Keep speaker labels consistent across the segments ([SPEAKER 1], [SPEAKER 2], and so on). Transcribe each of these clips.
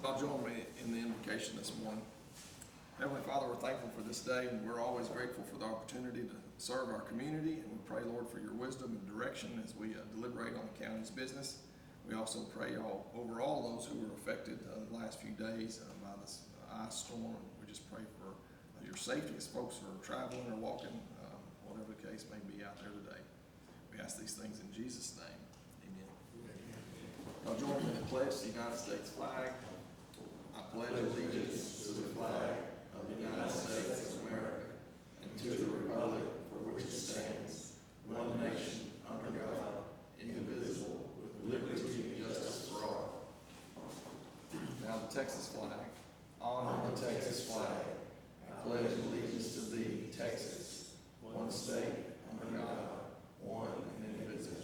[SPEAKER 1] Y'all join me in the invocation this morning. Heavenly Father, we're thankful for this day, and we're always grateful for the opportunity to serve our community. And we pray, Lord, for your wisdom and direction as we deliberate on the county's business. We also pray over all those who were affected the last few days by this ice storm. And we just pray for your safety as folks are traveling or walking, whatever the case may be out there today. We ask these things in Jesus' name. Amen. Y'all join me in the pledge to the United States flag. I pledge allegiance to the flag of the United States of America and to the republic for which it stands, one nation, under God, indivisible, with liberty and justice for all. Now the Texas flag. Honor the Texas flag. I pledge allegiance to thee, Texas, one state, under God, one and indivisible.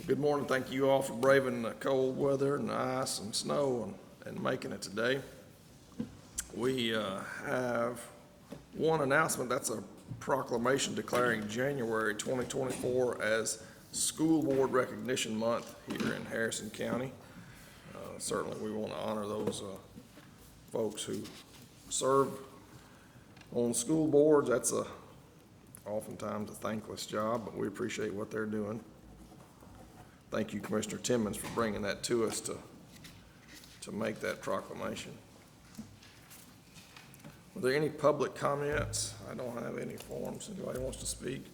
[SPEAKER 1] Good morning. Thank you all for braving the cold weather and the ice and snow and making it today. We have one announcement. That's a proclamation declaring January 2024 as School Board Recognition Month here in Harrison County. Certainly we want to honor those folks who serve on school boards. That's oftentimes a thankless job, but we appreciate what they're doing. Thank you, Commissioner Timmons, for bringing that to us to make that proclamation. Are there any public comments? I don't have any forms. Anybody wants to speak?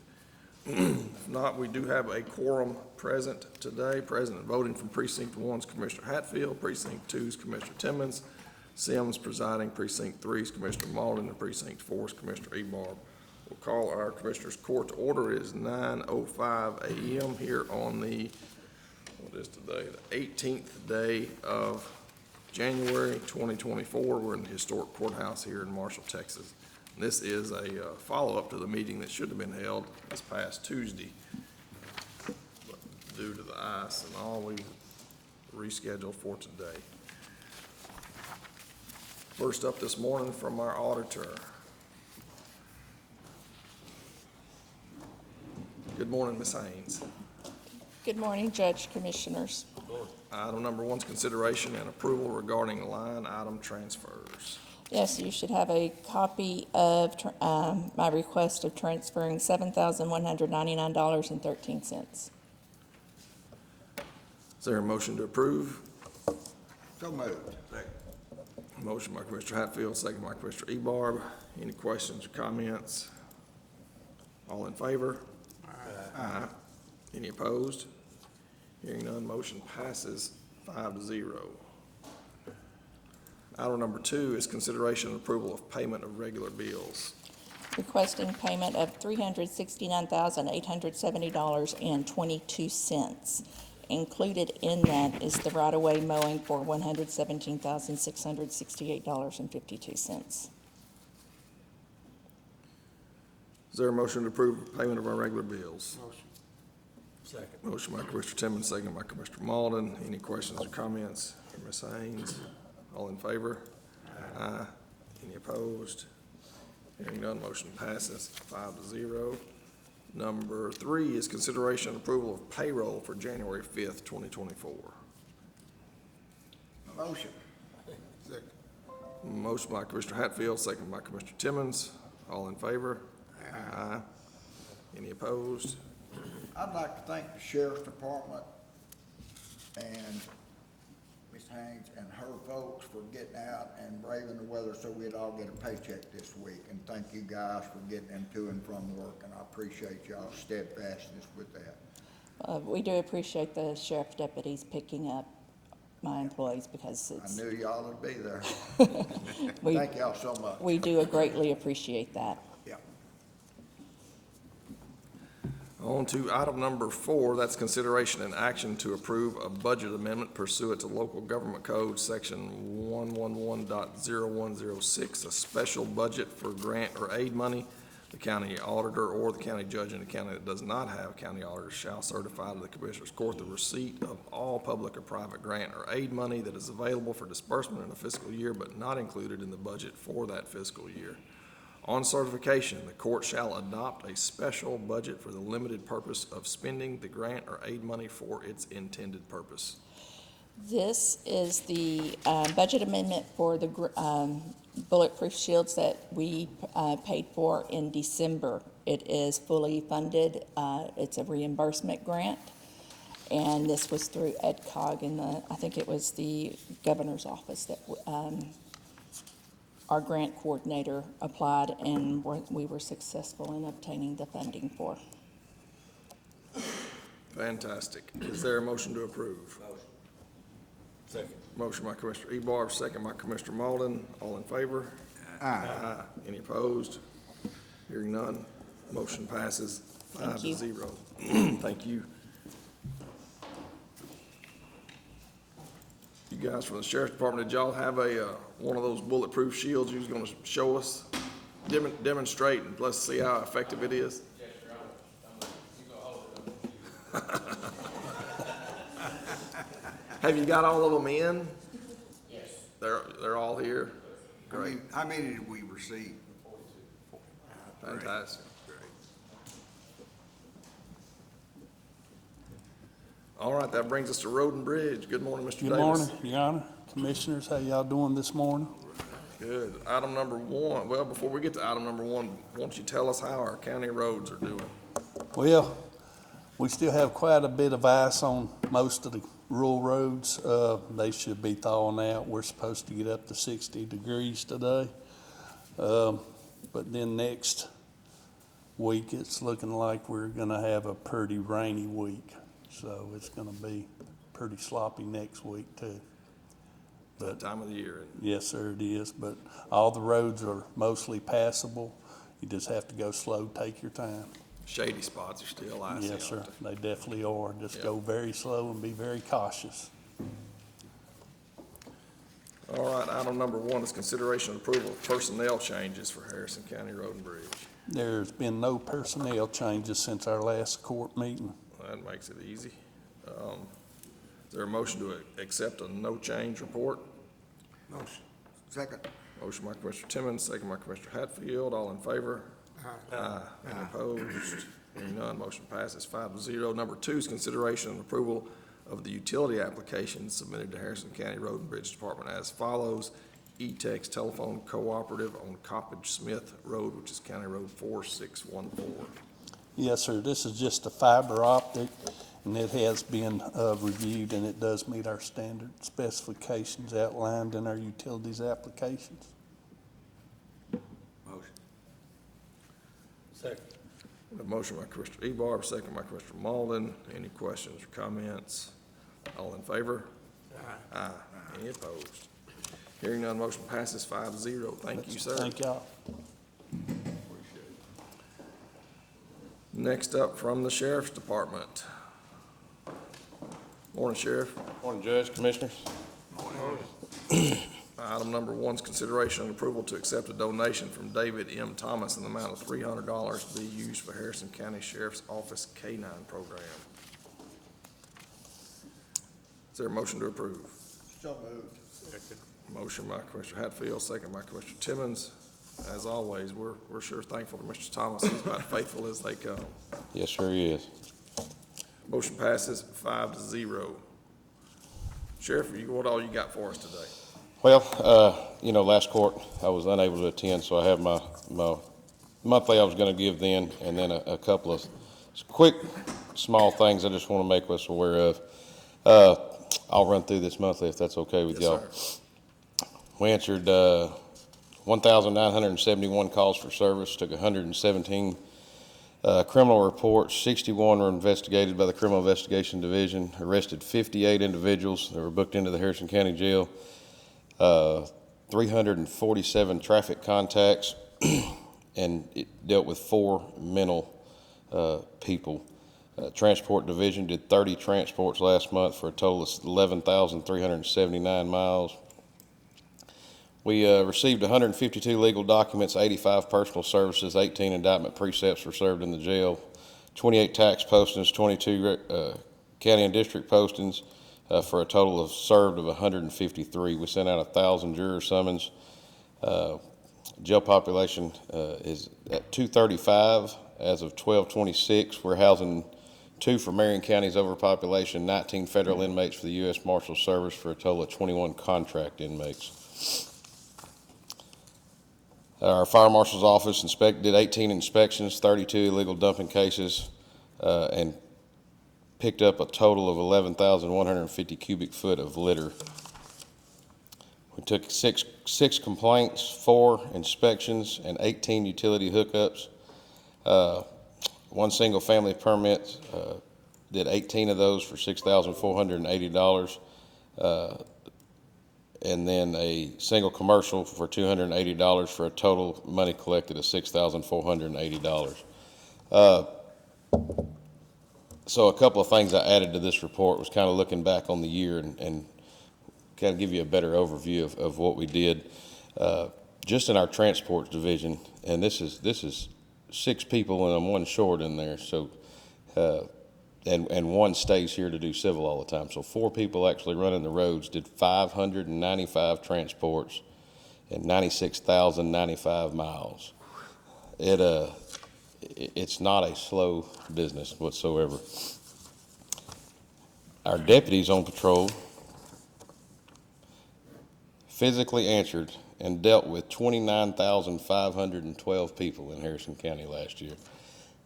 [SPEAKER 1] If not, we do have a quorum present today. Present and voting from Precinct 1's Commissioner Hatfield, Precinct 2's Commissioner Timmons, Sims presiding, Precinct 3's Commissioner Malden, and Precinct 4's Commissioner Ebarb. We'll call our Commissioners' Court to order. It is 9:05 a.m. here on the what is today, the 18th day of January 2024. We're in the historic courthouse here in Marshall, Texas. And this is a follow-up to the meeting that should have been held this past Tuesday. But due to the ice and all, we rescheduled for today. First up this morning from our auditor. Good morning, Ms. Haynes.
[SPEAKER 2] Good morning, Judge, Commissioners.
[SPEAKER 1] Item number 1 is consideration and approval regarding line item transfers.
[SPEAKER 2] Yes, you should have a copy of my request of transferring $7,199.13.
[SPEAKER 1] Is there a motion to approve?
[SPEAKER 3] So moved.
[SPEAKER 1] Second. Motion by Commissioner Hatfield, second by Commissioner Ebarb. Any questions or comments? All in favor? Aye. Any opposed? Hearing none, motion passes 5-0. Item number 2 is consideration and approval of payment of regular bills.
[SPEAKER 2] Requesting payment of $369,870.22. Included in that is the right-of-way mowing for $117,668.52.
[SPEAKER 1] Is there a motion to approve payment of our regular bills?
[SPEAKER 3] Motion. Second.
[SPEAKER 1] Motion by Commissioner Timmons, second by Commissioner Malden. Any questions or comments for Ms. Haynes? All in favor? Aye. Any opposed? Hearing none, motion passes 5-0. Number 3 is consideration and approval of payroll for January 5th, 2024.
[SPEAKER 3] Motion. Second.
[SPEAKER 1] Motion by Commissioner Hatfield, second by Commissioner Timmons. All in favor? Aye. Any opposed?
[SPEAKER 3] I'd like to thank the Sheriff's Department and Ms. Haynes and her folks for getting out and braving the weather so we'd all get a paycheck this week. And thank you guys for getting them to and from work, and I appreciate y'all's steadfastness with that.
[SPEAKER 2] We do appreciate the sheriff deputies picking up my employees because
[SPEAKER 3] I
[SPEAKER 2] it's,
[SPEAKER 3] knew y'all would be there.
[SPEAKER 2] we,
[SPEAKER 3] Thank y'all so much.
[SPEAKER 2] we do greatly appreciate that.
[SPEAKER 3] Yeah.
[SPEAKER 1] On to item number 4, that's consideration and action to approve a budget amendment pursuant to local government code section 111.0106, a special budget for grant or aid money. The county auditor or the county judge in the county that does not have county auditor shall certify to the Commissioners Court the receipt of all public or private grant or aid money that is available for disbursement in a fiscal year but not included in the budget for that fiscal year. On certification, the court shall adopt a special budget for the limited purpose of spending the grant or aid money for its intended purpose.
[SPEAKER 2] This is the budget amendment for the bulletproof shields that we paid for in December. It is fully funded. It's a reimbursement grant. And this was through EDCOG and I think it was the governor's office that our grant coordinator applied, and we were successful in obtaining the funding for.
[SPEAKER 1] Fantastic. Is there a motion to approve?
[SPEAKER 4] Second.
[SPEAKER 1] Motion by Commissioner Ebar, second by Commissioner Malden. All in favor?
[SPEAKER 3] Aye.
[SPEAKER 1] Any opposed? Hearing none, motion passes 5-0. Thank you. You guys from the Sheriff's Department, did y'all have one of those bulletproof shields you was gonna show us? Demonstrate and let's see how effective it is?
[SPEAKER 4] Yes, Your Honor. You gonna hold it.
[SPEAKER 1] Have you got all of them in?
[SPEAKER 4] Yes.
[SPEAKER 1] They're all here? Great,
[SPEAKER 5] How many did we receive?
[SPEAKER 1] fantastic. All right, that brings us to Road and Bridge. Good morning, Mr. Davis.
[SPEAKER 6] Good morning, Your Honor, Commissioners, how y'all doing this morning?
[SPEAKER 1] Good. Item number 1, well, before we get to item number 1, why don't you tell us how our county roads are doing?
[SPEAKER 6] Well, we still have quite a bit of ice on most of the rural roads. They should be thawing out. We're supposed to get up to 60 degrees today. But then next week, it's looking like we're gonna have a pretty rainy week. So it's gonna be pretty sloppy next week too.
[SPEAKER 1] That time of the year.
[SPEAKER 6] Yes, sir, it is, but all the roads are mostly passable. You just have to go slow, take your time.
[SPEAKER 1] Shady spots are still icy.
[SPEAKER 6] Yes, sir,
[SPEAKER 1] aren't
[SPEAKER 6] they definitely are. Just
[SPEAKER 1] Yeah.
[SPEAKER 6] go very slow and be very cautious.
[SPEAKER 1] they? All right, item number 1 is consideration and approval of personnel changes for Harrison County Road and Bridge.
[SPEAKER 6] There's been no personnel changes since our last court meeting.
[SPEAKER 1] That makes it easy. Is there a motion to accept a no change report?
[SPEAKER 5] Motion.
[SPEAKER 3] Second.
[SPEAKER 1] Motion by Commissioner Timmons, second by Commissioner Hatfield. All in favor? Aye. Any opposed? Hearing none, motion passes 5-0. Number 2 is consideration and approval of the utility application submitted to Harrison County Road and Bridge Department as follows. E-Tex Telephone Cooperative on Coppage Smith Road, which is County Road 4614.
[SPEAKER 6] Yes, sir, this is just a fiber optic, and it has been reviewed, and it does meet our standard specifications outlined in our utilities applications.
[SPEAKER 5] Motion.
[SPEAKER 4] Second.
[SPEAKER 1] A motion by Commissioner Ebar, second by Commissioner Malden. Any questions or comments? All in favor? Aye. Any opposed? Hearing none, motion passes 5-0. Thank you, sir.
[SPEAKER 6] Thank y'all.
[SPEAKER 1] Next up from the Sheriff's Department. Morning, Sheriff.
[SPEAKER 4] Morning, Judge, Commissioners.
[SPEAKER 1] Item number 1 is consideration and approval to accept a donation from David M. Thomas in the amount of $300 to be used for Harrison County Sheriff's Office K-9 program. Is there a motion to approve?
[SPEAKER 3] So moved.
[SPEAKER 1] Motion by Commissioner Hatfield, second by Commissioner Timmons. As always, we're sure thankful to Mr. Thomas. He's about faithful as they come.
[SPEAKER 4] Yes, sir, he is.
[SPEAKER 1] Motion passes 5-0. Sheriff, what all you got for us today?
[SPEAKER 4] Well, last court, I was unable to attend, so I have my monthly I was gonna give then, and then a couple of quick, small things I just wanna make us aware of. I'll run through this monthly if that's okay with
[SPEAKER 1] Yes,
[SPEAKER 4] y'all.
[SPEAKER 1] sir.
[SPEAKER 4] We answered 1,971 calls for service, took 117 Criminal reports, 61 were investigated by the Criminal Investigation Division, arrested 58 individuals that were booked into the Harrison County Jail, 347 traffic contacts, and it dealt with 4 mental people. Transport Division did 30 transports last month for a total of 11,379 miles. We received 152 legal documents, 85 personal services, 18 indictment precepts were served in the jail, 28 tax postings, 22 county and district postings, for a total of served of 153. We sent out 1,000 juror summons. Jail population is at 235 as of 12/26. We're housing 2 for Marion County's overpopulation, 19 federal inmates for the U.S. Marshal Service for a total of 21 contract inmates. Our Fire Marshal's Office did 18 inspections, 32 illegal dumping cases, and picked up a total of 11,150 cubic foot of litter. We took six complaints, 4 inspections, and 18 utility hookups. 1 single family permit, did 18 of those for $6,480. And then a single commercial for $280 for a total money collected of $6,480. So a couple of things I added to this report was kind of looking back on the year and kind of give you a better overview of what we did. Just in our transport division, and this is 6 people and I'm 1 short in there, so and 1 stays here to do civil all the time. So 4 people actually running the roads, did 595 transports and 96,095 miles. It's not a slow business whatsoever. Our deputies on patrol physically answered and dealt with 29,512 people in Harrison County last year.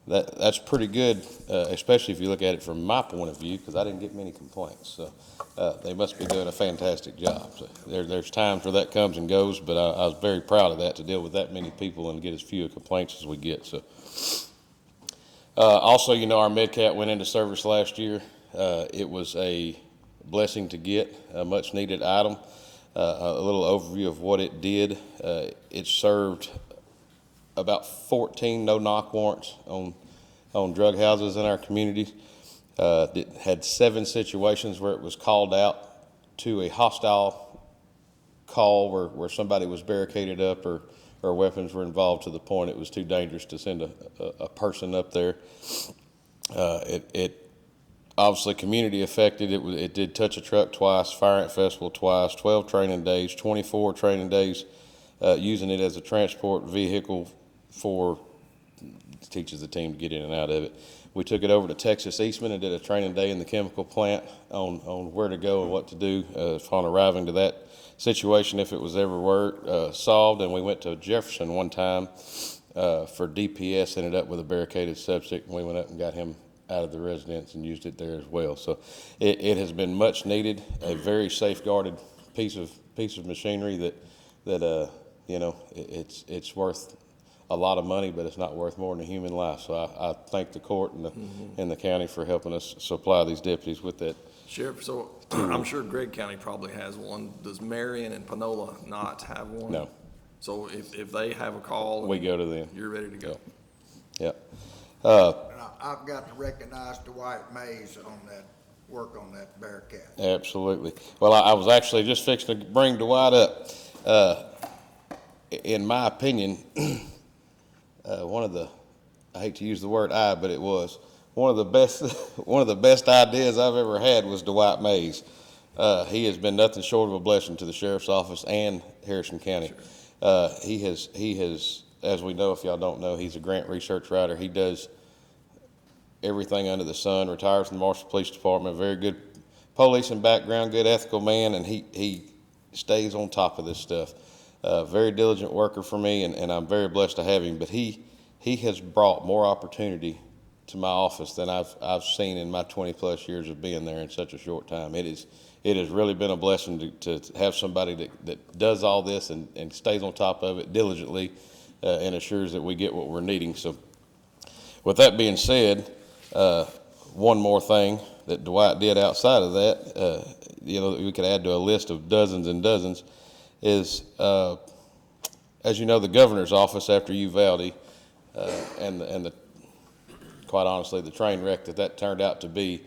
[SPEAKER 4] That's pretty good, especially if you look at it from my point of view, because I didn't get many complaints. So they must be doing a fantastic job. So there's times where that comes and goes, but I was very proud of that, to deal with that many people and get as few complaints as we get. So also, our MedCat went into service last year. It was a blessing to get, a much needed item. A little overview of what it did. It served about 14 no-knock warrants on drug houses in our community. It had 7 situations where it was called out to a hostile call where somebody was barricaded up or weapons were involved to the point it was too dangerous to send a person up there. It obviously community affected. It did touch a truck twice, Fire Ant Festival twice, 12 training days, 24 training days, using it as a transport vehicle teaches the team to get in and out of it. We took it over to Texas Eastman and did a training day in the chemical plant on where to go and what to do upon arriving to that situation if it was ever solved. And we went to Jefferson one time for DPS, ended up with a barricaded subject, and we went up and got him out of the residence and used it there as well. So it has been much needed, a very safeguarded piece of machinery that it's worth a lot of money, but it's not worth more than a human life. So I thank the court and the county for helping us supply these deputies with that.
[SPEAKER 1] Sheriff, so I'm sure Gregg County probably has one. Does Marion and Panola not have one?
[SPEAKER 4] No.
[SPEAKER 1] So if they have a call,
[SPEAKER 4] We go to them.
[SPEAKER 1] You're ready to go.
[SPEAKER 4] Yeah.
[SPEAKER 3] And I've got to recognize Dwight Mays on that work on that Bearcat.
[SPEAKER 4] Absolutely. Well, I was actually just fixing to bring Dwight up. In my opinion, I hate to use the word but it was one of the best ideas I've ever had was Dwight Mays. He has been nothing short of a blessing to the sheriff's office and Harrison County. Sure. He has, as we know, if y'all don't know, he's a grant research writer. He does everything under the sun, retired from the Marshall Police Department, very good policing background, good ethical man, and he stays on top of this stuff. Very diligent worker for me, and I'm very blessed to have him. But he has brought more opportunity to my office than I've seen in my 20+ years of being there in such a short time. It has really been a blessing to have somebody that does all this and stays on top of it diligently and assures that we get what we're needing. So with that being said, one more thing that Dwight did outside of that, we could add to a list of dozens and dozens, is, as you know, the governor's office after Uvalde, and the quite honestly, the train wreck that turned out to be,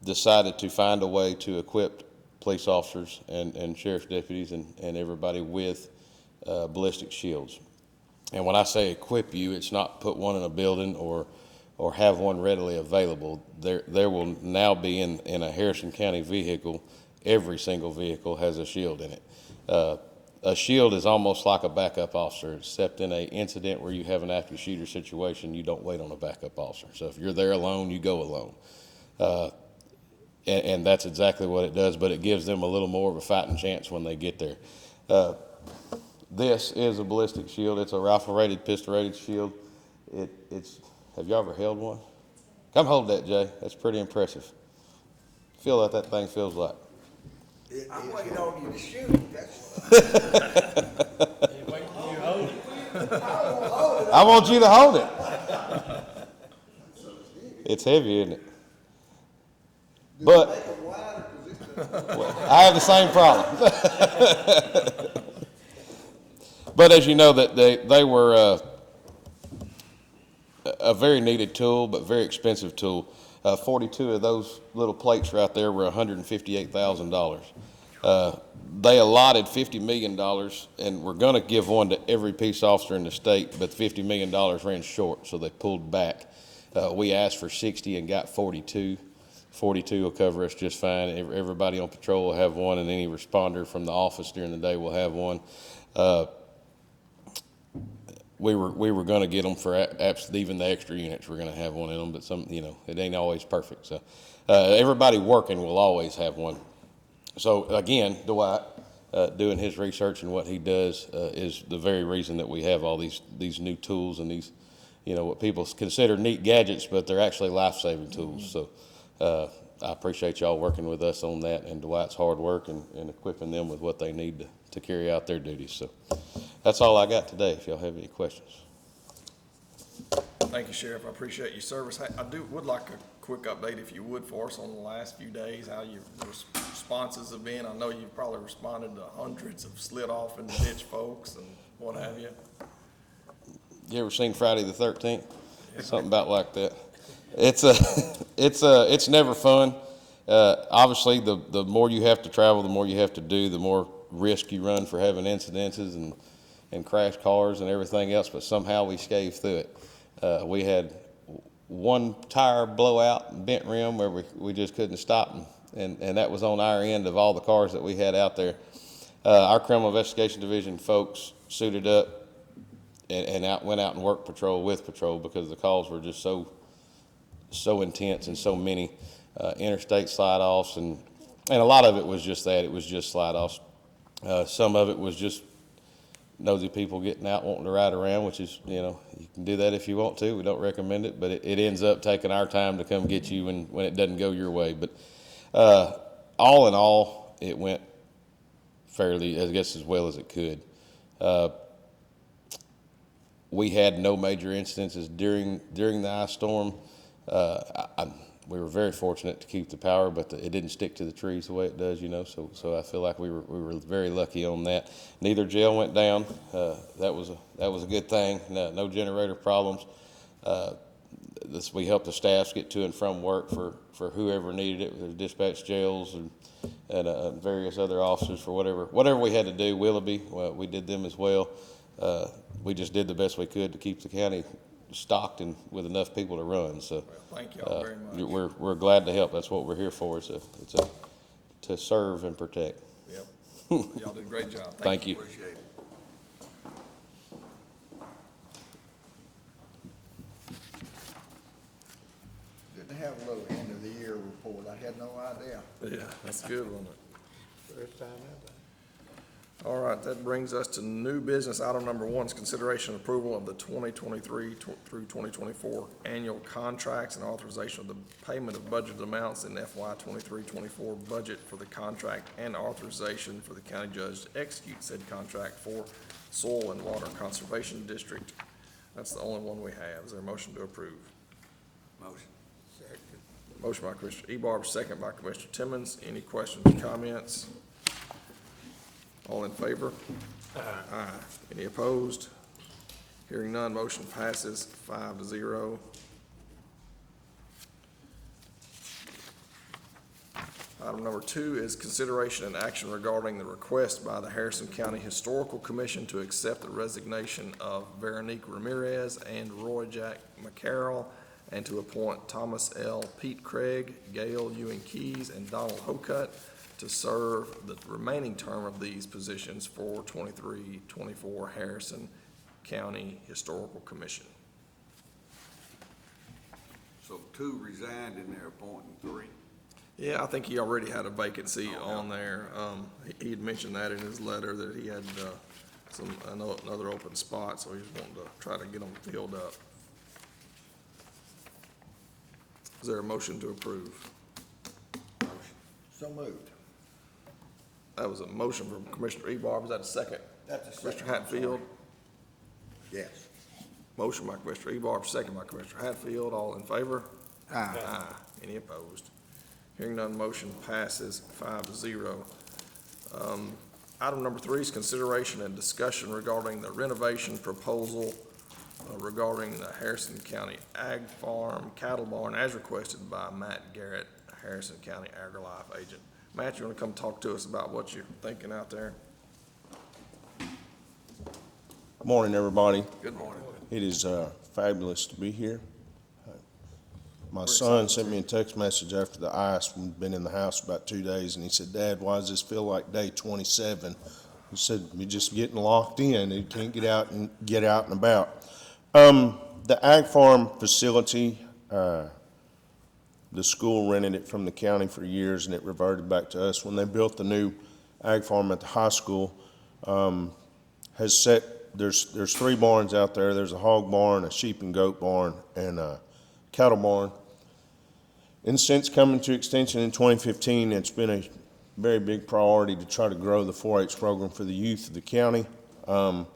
[SPEAKER 4] decided to find a way to equip police officers and sheriff's deputies and everybody with ballistic shields. And when I say equip you, it's not put one in a building or have one readily available. There will now be in a Harrison County vehicle, every single vehicle has a shield in it. A shield is almost like a backup officer, except in an incident where you have an active shooter situation, you don't wait on a backup officer. So if you're there alone, you go alone. And that's exactly what it does, but it gives them a little more of a fighting chance when they get there. This is a ballistic shield. It's a rifle-rated, pistol-rated shield. Have you ever held one? Come hold that, Jay. That's pretty impressive. Feel what that thing feels like.
[SPEAKER 3] I'm waiting on you to shoot, that's.
[SPEAKER 4] I want you to hold it. It's heavy, isn't it? But I have the same problem. But as you know, that they were a very needed tool, but very expensive tool. 42 of those little plates right there were $158,000. They allotted $50 million, and we're going to give one to every peace officer in the state, but $50 million ran short, so they pulled back. We asked for 60 and got 42. 42 will cover us just fine. Everybody on patrol will have one, and any responder from the office during the day will have one. We were going to get them for even the extra units. We're going to have one in them, but it ain't always perfect. So everybody working will always have one. So again, Dwight, doing his research and what he does is the very reason that we have all these new tools and these, what people consider neat gadgets, but they're actually life-saving tools. So I appreciate y'all working with us on that and Dwight's hard work and equipping them with what they need to carry out their duties. So that's all I got today, if y'all have any questions.
[SPEAKER 1] Thank you, Sheriff. I appreciate your service. I would like a quick update, if you would, for us on the last few days, how your responses have been. I know you've probably responded to hundreds of slid off in the ditch folks and what have you.
[SPEAKER 4] You ever seen Friday the 13th? Something about like that. It's never fun. Obviously, the more you have to travel, the more you have to do, the more risk you run for having incidences and crash cars and everything else, but somehow we scathed through it. We had one tire blowout and bent rim where we just couldn't stop, and that was on our end of all the cars that we had out there. Our criminal investigation division folks suited up and went out and worked patrol with patrol because the calls were just so intense and so many interstate slide-offs, and a lot of it was just that. It was just slide-offs. Some of it was just nosy people getting out wanting to ride around, which is, you can do that if you want to. We don't recommend it, but it ends up taking our time to come get you when it doesn't go your way. But all in all, it went fairly, I guess, as well as it could. We had no major incidences during the ice storm. We were very fortunate to keep the power, but it didn't stick to the trees the way it does, So I feel like we were very lucky on that. Neither jail went down. That was a good thing. No generator problems. We helped the staffs get to and from work for whoever needed it. The dispatch jails and various other officers for whatever we had to do. Willoughby, we did them as well. We just did the best we could to keep the county stocked and with enough people to run. So
[SPEAKER 1] thank y'all very much.
[SPEAKER 4] We're glad to help. That's what we're here for. To serve and protect.
[SPEAKER 1] Yep. Y'all did a great job.
[SPEAKER 4] Thank you.
[SPEAKER 5] Appreciate it.
[SPEAKER 3] Good to have a little end of the year report. I had no idea.
[SPEAKER 1] Yeah, that's good, wasn't it?
[SPEAKER 5] First time ever.
[SPEAKER 1] All right, that brings us to new business. Item number 1 is consideration and approval of the 2023 through 2024 annual contracts and authorization of the payment of budget amounts in FY 23-24 budget for the contract and authorization for the county judge to execute said contract for Soil and Water Conservation District That's the only one we have. Is there a motion to approve?
[SPEAKER 5] Motion. Second.
[SPEAKER 1] Motion by Commissioner Ebarb, second by Commissioner Timmons. Any questions or comments? All in favor? Aye. Any opposed? Hearing none, motion passes 5-0. Item number 2 is consideration and action regarding the request by the Harrison County Historical Commission to accept the resignation of Veronique Ramirez and Roy Jack McCarroll, and to appoint Thomas L. Pete Craig, Gail Ewing Keys, and Donald Hocutt to serve the remaining term of these positions for 23-24 Harrison County Historical Commission.
[SPEAKER 5] So 2 resigned and they're appointing 3.
[SPEAKER 1] Yeah, I think he already had a vacancy on there. He had mentioned that in his letter, that he had, another open spot, so he was wanting to try to get them filled up. Is there a motion to approve?
[SPEAKER 3] So moved.
[SPEAKER 1] That was a motion from Commissioner Ebarb. Is that a second?
[SPEAKER 3] That's a second.
[SPEAKER 1] Commissioner Hatfield?
[SPEAKER 3] Yes.
[SPEAKER 1] Motion by Commissioner Ebarb, second by Commissioner Hatfield. All in favor? Aye. Any opposed? Hearing none, motion passes 5-0. Item number 3 is consideration and discussion regarding the renovation proposal regarding the Harrison County Ag Farm Cattle Barn as requested by Matt Garrett, Harrison County AgriLife agent. Matt, you want to come talk to us about what you're thinking out there?
[SPEAKER 7] Morning, everybody.
[SPEAKER 1] Good morning.
[SPEAKER 7] It is fabulous to be here. My
[SPEAKER 1] We're
[SPEAKER 7] son
[SPEAKER 1] excited
[SPEAKER 7] sent me a text message after the ice. We've been in the house about 2 days, and he said, "Dad, why does this feel like day 27?" He said, "You're just getting locked in. You can't get out and about." The Ag Farm facility, the school rented it from the county for years, and it reverted back to us. When they built the new Ag Farm at the high school, there's 3 barns out there. There's a hog barn, a sheep and goat barn, and a cattle barn. And since coming to Extension in 2015, it's been a very big priority to try to grow the 4-H program for the youth of the county. Not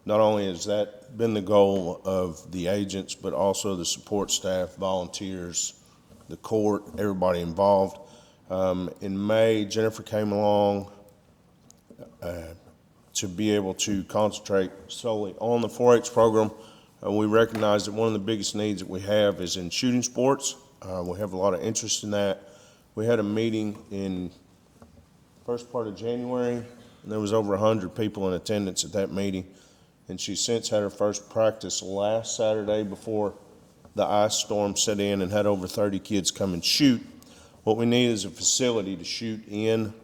[SPEAKER 7] only has that been the goal of the agents, but also the support staff, volunteers, the court, everybody involved. In May, Jennifer came along to be able to concentrate solely on the 4-H program. We recognize that one of the biggest needs that we have is in shooting sports. We have a lot of interest in that. We had a meeting in first part of January, and there was over 100 people in attendance at that meeting. And she since had her first practice last Saturday before the ice storm set in, and had over 30 kids come and shoot. What we need is a facility to shoot in,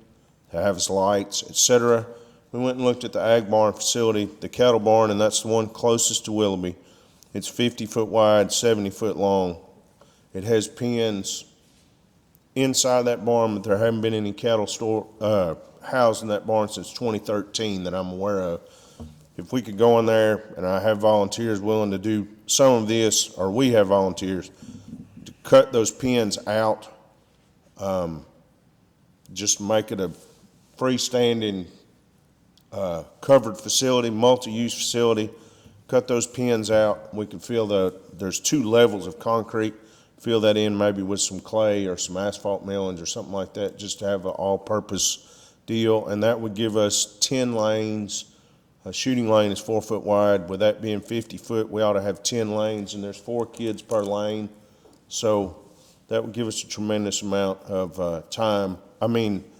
[SPEAKER 7] to have its lights, etc. We went and looked at the Ag Barn facility, the cattle barn, and that's the one closest to Willoughby. It's 50 foot wide, 70 foot long. It has pens inside that barn, but there haven't been any cattle housed in that barn since 2013 that I'm aware of. If we could go in there, and I have volunteers willing to do some of this, or we have volunteers, to cut those pens out, just make it a freestanding covered facility, multi-use facility, cut those pens out. We could fill there's 2 levels of concrete, fill that in maybe with some clay or some asphalt millings or something like that, just to have an all-purpose deal. And that would give us 10 lanes. A shooting lane is 4 foot wide. With that being 50 foot, we ought to have 10 lanes, and there's 4 kids per lane. So that would give us a tremendous amount of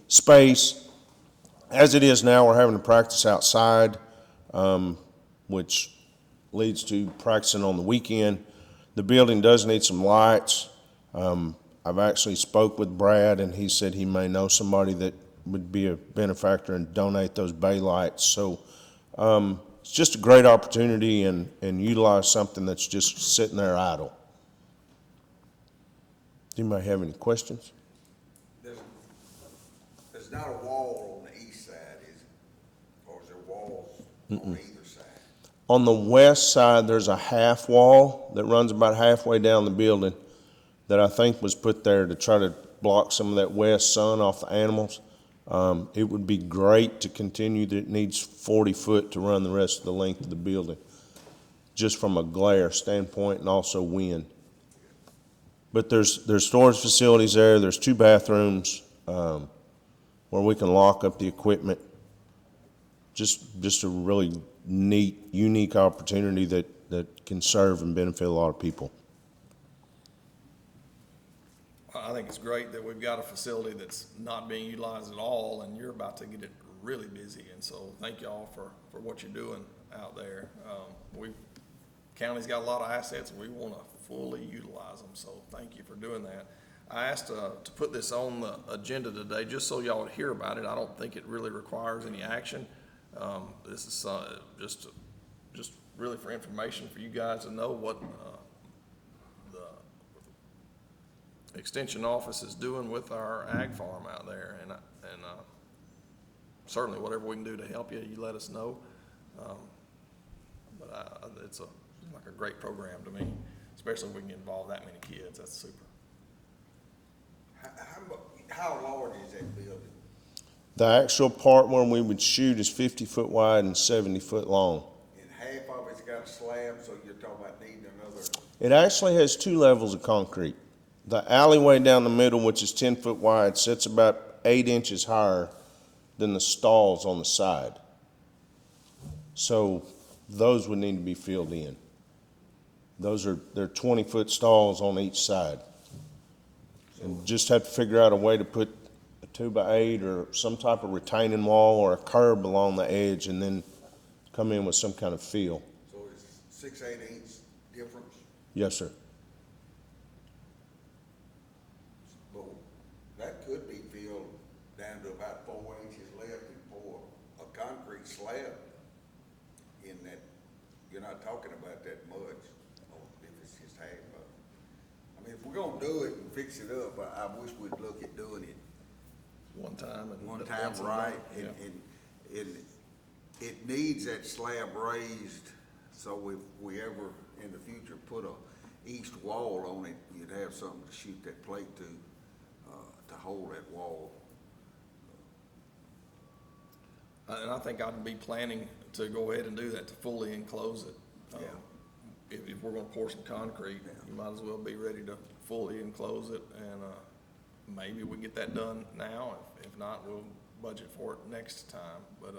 [SPEAKER 7] space. As it is now, we're having to practice outside, which leads to practicing on the weekend. The building does need some lights. I've actually spoke with Brad, and he said he may know somebody that would be a benefactor and donate those bay lights. So it's just a great opportunity, and utilize something that's just sitting there idle. Do anybody have any questions?
[SPEAKER 5] There's not a wall on the east side, is it? Or is there walls on either side?
[SPEAKER 7] On the west side, there's a half wall that runs about halfway down the building that I think was put there to try to block some of that west sun off the animals. It would be great to continue. That it needs 40 foot to run the rest of the length of the building. just from a glare standpoint and also wind. But there's storage facilities there, there's 2 bathrooms, where we can lock up the equipment. Just a really neat, unique opportunity that can serve and benefit a lot of people.
[SPEAKER 1] I think it's great that we've got a facility that's not being utilized at all, and you're about to get it really busy, and so thank y'all for what you're doing out there. County's got a lot of assets, and we want to fully utilize them, so thank you for doing that. I asked to put this on the agenda today, just so y'all would hear about it. I don't think it really requires any action. This is just really for information for you guys to know what the Extension Office is doing with our ag farm out there, and certainly whatever we can do to help you, you let us know. But it's like a great program to me, especially if we can involve that many kids. That's super.
[SPEAKER 5] How large is that building?
[SPEAKER 7] The actual part where we would shoot is 50 foot wide and 70 foot long.
[SPEAKER 5] And half of it's got a slab, so you're talking about needing another,
[SPEAKER 7] It actually has 2 levels of concrete. The alleyway down the middle, which is 10 foot wide, sits about 8 inches higher than the stalls on the side. So those would need to be filled in. They're 20-foot stalls on each side. And just have to figure out a way to put a 2x8 or some type of retaining wall or a curb along the edge and then come in with some kind of fill.
[SPEAKER 5] so it's 6-8 inch difference.
[SPEAKER 7] Yes, sir.
[SPEAKER 5] But that could be filled down to about 4 inches left and pour a concrete slab in that. You're not talking about that much, if it's just half of it. I mean, if we're gonna do it and fix it up, I wish we'd look at doing it
[SPEAKER 1] One time and.
[SPEAKER 5] one time right,
[SPEAKER 1] Yeah.
[SPEAKER 5] and it needs that slab raised, so if we ever in the future put a east wall on it, you'd have something to shoot that plate to hold that wall.
[SPEAKER 1] And I think I'd be planning to go ahead and do that, to fully enclose it.
[SPEAKER 5] Yeah.
[SPEAKER 1] If we're gonna pour some concrete, you might as well be ready to fully enclose it, and, maybe we can get that done now. If not, we'll budget for it next time, but,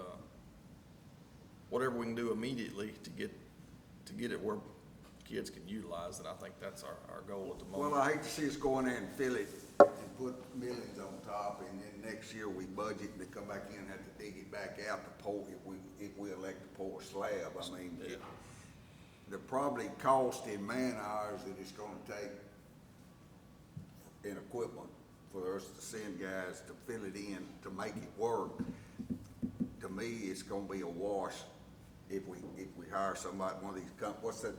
[SPEAKER 1] whatever we can do immediately to get it where kids can utilize it, I think that's our goal at the moment.
[SPEAKER 5] Well, I hate to see us go in there and fill it and put millions on top, and then next year we budget and they come back in and have to dig it back out to pour, if we elect to pour a slab. I mean,
[SPEAKER 1] Yeah.
[SPEAKER 5] the probably cost in man hours that it's gonna take in equipment for us to send guys to fill it in to make it work. To me, it's gonna be a wash if we hire somebody, one of these what's the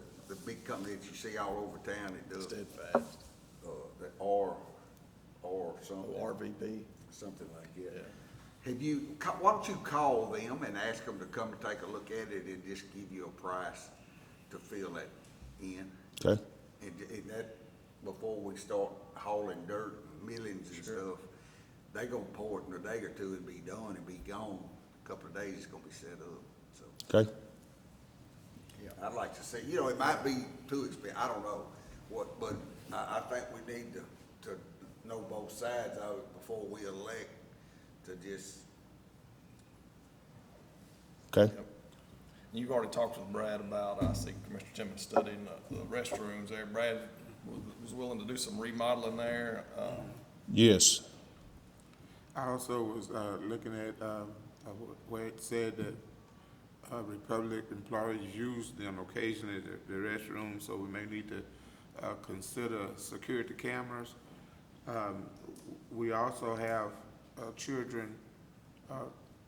[SPEAKER 5] big company that you see all over town that does,
[SPEAKER 1] Steadfast,
[SPEAKER 5] the or something.
[SPEAKER 1] RVP.
[SPEAKER 5] Something like
[SPEAKER 1] Yeah.
[SPEAKER 5] that. Why don't you call them and ask them to come and take a look at it and just give you a price to fill that in?
[SPEAKER 7] Okay?
[SPEAKER 5] And that, before we start hauling dirt, millions and stuff, they gonna pour it in a day or two and be done and be gone. A couple of days it's gonna be set up, so.
[SPEAKER 7] Okay?
[SPEAKER 5] Yeah, I'd like to see, it might be too expensive, I don't know but I think we need to know both sides of it before we elect to just.
[SPEAKER 7] Okay?
[SPEAKER 1] You've already talked with Brad about, I see Commissioner Timmons studying the restrooms there. Brad was willing to do some remodeling there.
[SPEAKER 7] Yes.
[SPEAKER 8] I also was looking at where it said that Republic employees use them occasionally, the restroom, so we may need to consider security cameras. We also have children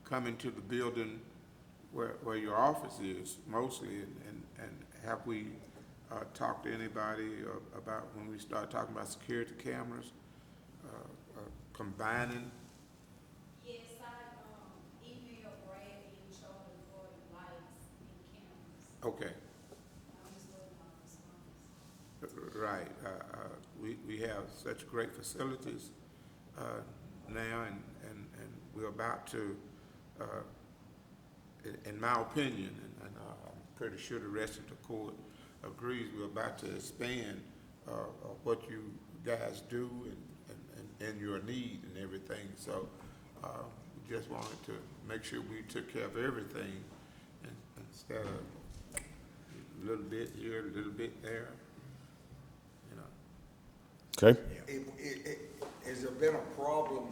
[SPEAKER 8] coming to the building where your office is mostly, and have we talked to anybody about when we start talking about security cameras, combining?
[SPEAKER 9] Yes, I emailed Brad and Charlie for the lights and cameras.
[SPEAKER 8] Okay,
[SPEAKER 9] I'm just waiting on a response.
[SPEAKER 8] right. We have such great facilities now, and we're about to, in my opinion, and pretty sure the rest of the court agrees. We're about to expand what you guys do and your need and everything. So we just wanted to make sure we took care of everything instead of a little bit here, a little bit there, you know.
[SPEAKER 7] Okay?
[SPEAKER 5] Has there been a problem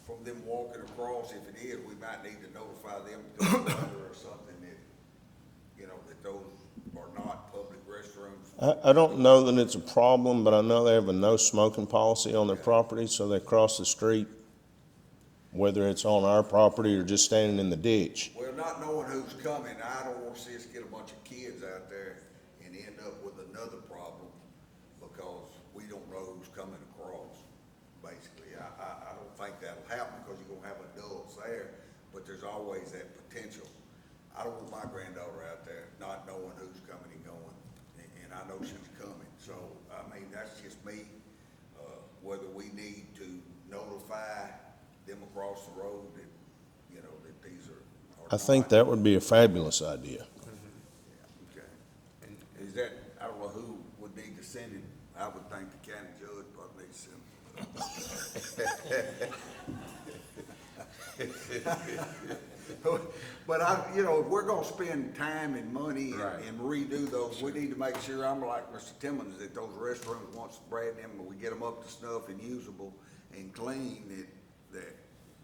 [SPEAKER 5] from them walking across? If it is, we might need to notify them or something that, you know, that those are not public restrooms.
[SPEAKER 7] I don't know that it's a problem, but I know they have a no smoking policy on their property, so they cross the street, whether it's on our property or just standing in the ditch.
[SPEAKER 5] Well, not knowing who's coming, I don't want to see us get a bunch of kids out there and end up with another problem because we don't know who's coming across, basically. I don't think that'll happen because you're gonna have adults there, but there's always that potential. I don't want my granddaughter out there not knowing who's coming and going, and I know she's coming. So, I mean, that's just me, whether we need to notify them across the road that, you know, that these are
[SPEAKER 7] I think that would be a fabulous idea.
[SPEAKER 5] Okay. And is that, I don't know who would need to send it. I would think the county judge probably needs to send it. But you know, if we're gonna spend time and money and redo those, we need to make sure, I'm like Mr. Timmons, that those restrooms, once Brad and them, we get them up to snuff and usable and clean, that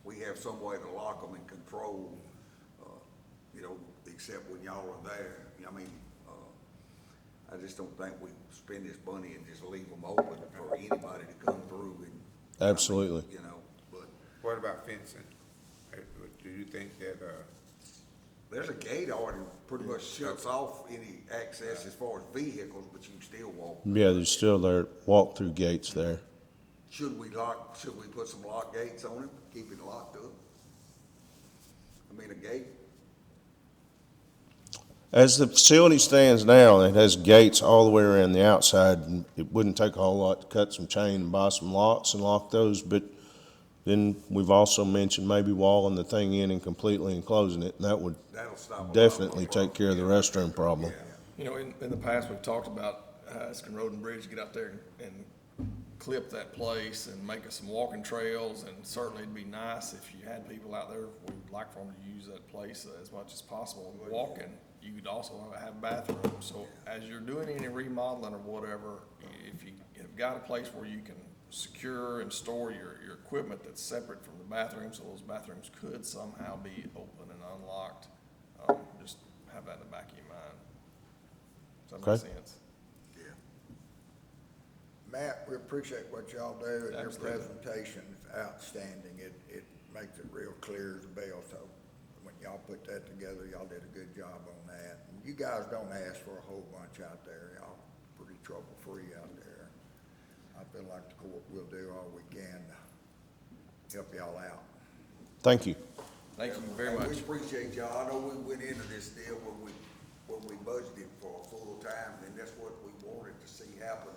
[SPEAKER 5] we have some way to lock them and control, you know, except when y'all are there. I mean, I just don't think we spend this money and just leave them open for anybody to come through and.
[SPEAKER 7] Absolutely.
[SPEAKER 5] You know, but.
[SPEAKER 8] What about fencing? Do you think that,
[SPEAKER 5] There's a gate already pretty much shuts off any access as far as vehicles, but you can still walk.
[SPEAKER 7] Yeah, there's still there walk-through gates there.
[SPEAKER 5] Should we put some lock gates on it, keep it locked up? I mean, a gate,
[SPEAKER 7] As the facility stands now, it has gates all the way around the outside, and it wouldn't take a whole lot to cut some chain and buy some locks and lock those, but then we've also mentioned maybe walling the thing in and completely enclosing it, and that would
[SPEAKER 5] that'll stop. a lot of
[SPEAKER 7] definitely
[SPEAKER 5] problems.
[SPEAKER 7] take care of the restroom problem.
[SPEAKER 1] You know, in the past, we've talked about asking Road and Bridge to get out there and clip that place and make us some walking trails, and certainly it'd be nice if you had people out there, we'd like for them to use that place as much as possible. Walking, you could also have bathrooms, so as you're doing any remodeling or whatever, if you have got a place where you can secure and store your equipment that's separate from the bathroom, so those bathrooms could somehow be open and unlocked, just have that in the back of your mind. Does that make
[SPEAKER 7] Okay.
[SPEAKER 1] sense?
[SPEAKER 3] Matt, we appreciate what y'all do, and your
[SPEAKER 1] Absolutely.
[SPEAKER 3] presentation is outstanding. It makes it real clear as a bell, so when y'all put that together, y'all did a good job on that. And you guys don't ask for a whole bunch out there, y'all pretty trouble-free out there. I feel like the court will do all we can to help y'all out.
[SPEAKER 7] Thank you.
[SPEAKER 1] Thank you very
[SPEAKER 5] And
[SPEAKER 1] much.
[SPEAKER 5] We appreciate y'all. I know we went into this deal when we budgeted for a full time, and that's what we wanted to see happen.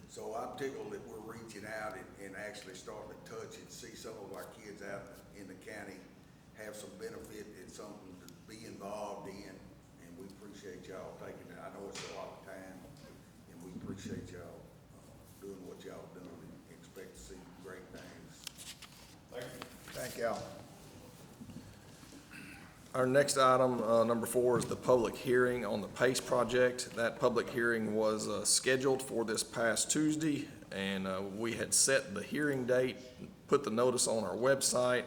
[SPEAKER 5] So I'm tickled that we're reaching out and actually starting to touch and see some of our kids out in the county have some benefit and something to be involved in, and we appreciate y'all taking it. I know it's a lot of time, and we appreciate y'all doing what y'all done and expect to see great things.
[SPEAKER 3] Thank y'all.
[SPEAKER 1] Our next item, number 4, is the public hearing on the PACE project. That public hearing was scheduled for this past Tuesday, and we had set the hearing date, put the notice on our website,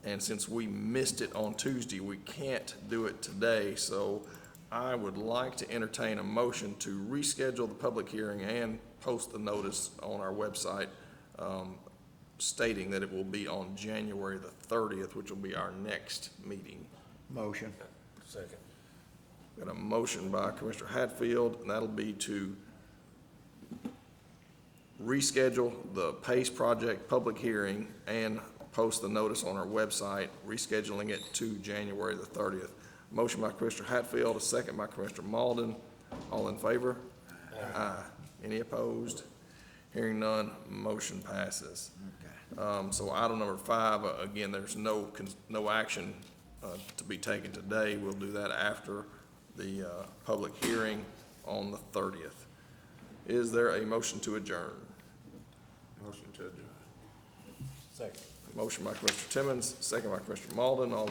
[SPEAKER 1] and since we missed it on Tuesday, we can't do it today. So I would like to entertain a motion to reschedule the public hearing and post the notice on our website, stating that it will be on January the 30th, which will be our next meeting.
[SPEAKER 3] Motion.
[SPEAKER 1] Second. Got a motion by Commissioner Hatfield, and that'll be to reschedule the PACE project public hearing and post the notice on our website, rescheduling it to January the 30th. Motion by Commissioner Hatfield, a second by Commissioner Malden. All in favor? Aye. Any opposed? Hearing none, motion passes. So item number 5, again, there's no action to be taken today. We'll do that after the public hearing on the 30th. Is there a motion to adjourn?
[SPEAKER 8] Motion to adjourn.
[SPEAKER 1] Motion by Commissioner Timmons, second by Commissioner Malden. All